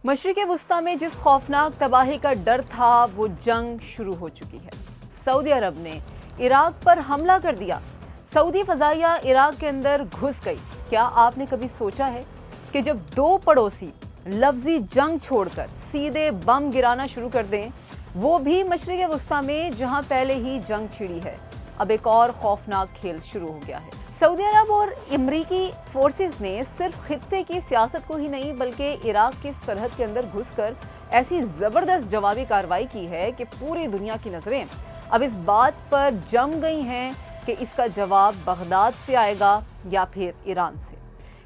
मशरिक़ वस्ती में जिस खौफनाक तबाही का डर था वो जंग शुरू हो चुकी है। सऊदी अरब ने इराक पर हमला कर दिया। सऊदी फ़ज़ाइया इराक के अंदर घुस गई। क्या आपने कभी सोचा है कि जब दो पड़ोसी लफ्ज़ी जंग छोड़कर सीधे बम गिराना शुरू कर दें, वो भी मशरिक़ वस्ती में जहां पहले ही जंग छिड़ी है, अब एक और खौफनाक खेल शुरू हो गया है। सऊदी अरब और अमरीकी फोर्सेस ने सिर्फ खित्ते की सियासत को ही नहीं बल्कि इराक की सरहद के अंदर घुसकर ऐसी ज़बरदस्त जवाबी कार्रवाई की है कि पूरी दुनिया की नज़रें अब इस बात पर जम गई हैं कि इसका जवाब बगदाद से आएगा या फिर ईरान से।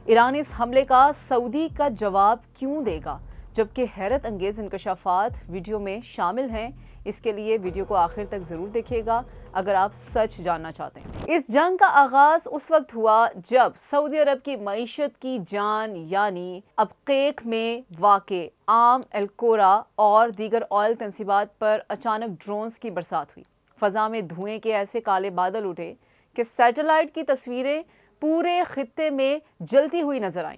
ईरान इस हमले का सऊदी का जवाब क्यों देगा, जबकि हैरत अंगेज़ इंकशाफात वीडियो में शामिल हैं। इसके लिए वीडियो को आखिर तक ज़रूर देखिएगा अगर आप सच जानना चाहते हैं। इस जंग का आगाज़ उस वक्त हुआ जब सऊदी अरब की मईशत की जान यानी अबक़ेक में वाक़े आम एल्कोरा और दीगर ऑयल तंसीबात पर अचानक ड्रोन्स की बरसात हुई। फ़ज़ा में धुएं के ऐसे काले बादल उठे कि सैटेलाइट की तस्वीरें पूरे खित्ते में जलती हुई नजर आईं।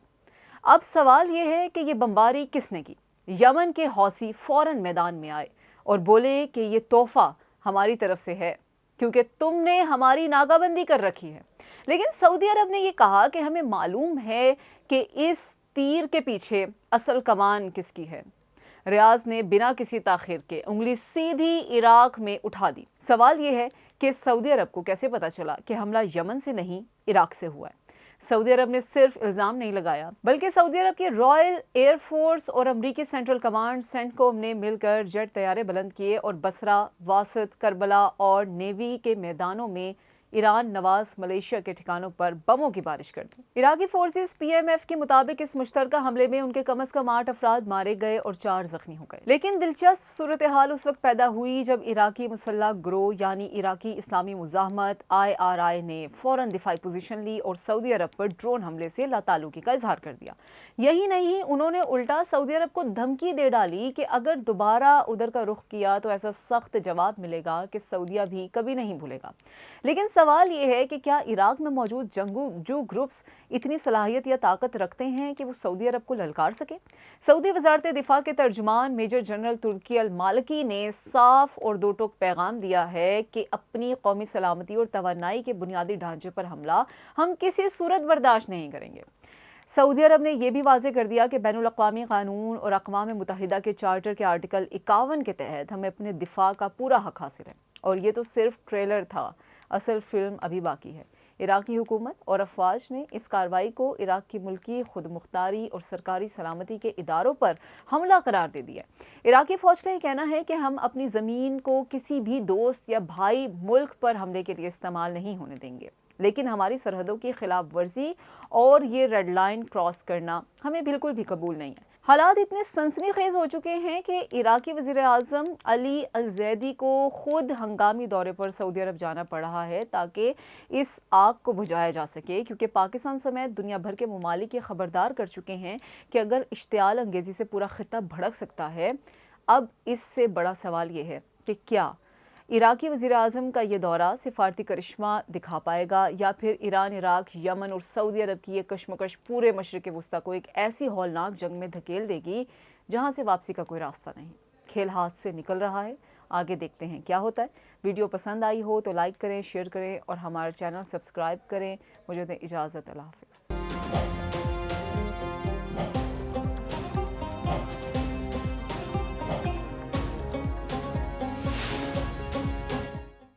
अब सवाल ये है कि ये बमबारी किसने की? यमन के हौसी फ़ौरन मैदान में आए और बोले कि ये तोहफ़ा हमारी तरफ से है क्योंकि तुमने हमारी नाकाबंदी कर रखी है। लेकिन सऊदी अरब ने ये कहा कि हमें मालूम है कि इस तीर के पीछे असल कमान किसकी है। रियाज ने बिना किसी ताख़ीर के उंगली सीधी इराक में उठा दी। सवाल ये है कि सऊदी अरब को कैसे पता चला कि हमला यमन से नहीं इराक से हुआ है। सऊदी अरब ने सिर्फ इल्ज़ाम नहीं लगाया बल्कि सऊदी अरब की रॉयल एयरफोर्स और अमरीकी सेंट्रल कमांड सेंटकोम ने मिलकर जेट तैयारे बुलंद किए और बसरा, वासित, करबला और नेवी के मैदानों में ईरान नवाज मलेशिया के ठिकानों पर बमों की बारिश कर दी। इराकी फोर्सेस PMF के मुताबिक इस मुश्तरका हमले में उनके कम अज कम 8 अफराद मारे गए और 4 जख्मी हो गए। लेकिन दिलचस्प सूरत हाल उस वक्त पैदा हुई जब इराकी मुसल्लह गिरोह यानी इराकी इस्लामी मुजाहमत IRI ने फौरन दिफाई पोजीशन ली और सऊदी अरब पर ड्रोन हमले से लाताल्लुकी का इजहार कर दिया। यही नहीं, उन्होंने उल्टा सऊदी अरब को धमकी दे डाली कि अगर दोबारा उधर का रुख किया तो ऐसा सख्त जवाब मिलेगा कि सऊदिया भी कभी नहीं भूलेगा। लेकिन सवाल ये है कि क्या इराक में मौजूद जंगजू ग्रुप्स इतनी सलाहियत या ताकत रखते हैं कि वो सऊदी अरब को ललकार सके? सऊदी वजारत दिफा के तर्जुमान मेजर जनरल तुर्की अल मालिकी ने साफ और दो टोक पैगाम दिया है कि अपनी कौमी सलामती और तवानाई के बुनियादी ढांचे पर हमला हम किसी सूरत बर्दाश्त नहीं करेंगे। सऊदी अरब ने यह भी वाज़ेह कर दिया कि बैनुल अक़वामी कानून और अक़वाम मुत्तहिदा के चार्टर के आर्टिकल 51 के तहत हमें अपने दिफा का पूरा हक हासिल है। और ये तो सिर्फ ट्रेलर था, असल फिल्म अभी बाकी है। इराकी हुकूमत और अफवाज ने इस कार्रवाई को इराक की मुल्की खुद मुख्तारी और सरकारी सलामती के इदारों पर हमला करार दे दिया। इराकी फ़ौज का ये कहना है कि हम अपनी ज़मीन को किसी भी दोस्त या भाई मुल्क पर हमले के लिए इस्तेमाल नहीं होने देंगे, लेकिन हमारी सरहदों की खिलाफ वर्जी और ये रेड लाइन क्रॉस करना हमें बिल्कुल भी कबूल नहीं है। हालात इतने सनसनीखेज हो चुके हैं कि इराकी वज़ीर आज़म अली अल ज़ैदी को खुद हंगामी दौरे पर सऊदी अरब जाना पड़ रहा है ताकि इस आग को बुझाया जा सके, क्योंकि पाकिस्तान समेत दुनिया भर के ममालिक ये खबरदार कर चुके हैं कि अगर इश्तियाल अंगेज़ी से पूरा खित्ता भड़क सकता है। अब इससे बड़ा सवाल ये है कि क्या इराकी वज़ीर आज़म का ये दौरा सिफारती करिश्मा दिखा पाएगा या फिर ईरान, इराक, यमन और सऊदी अरब की ये कशमकश पूरे मशरिक़ वस्ती को एक ऐसी हौलनाक जंग में धकेल देगी जहां से वापसी का कोई रास्ता नहीं। खेल हाथ से निकल रहा है, आगे देखते हैं क्या होता है। वीडियो पसंद आई हो तो लाइक करें, शेयर करें और हमारा चैनल सब्सक्राइब करें। मुझे दें इजाज़त। अल्लाह हाफ़िज़।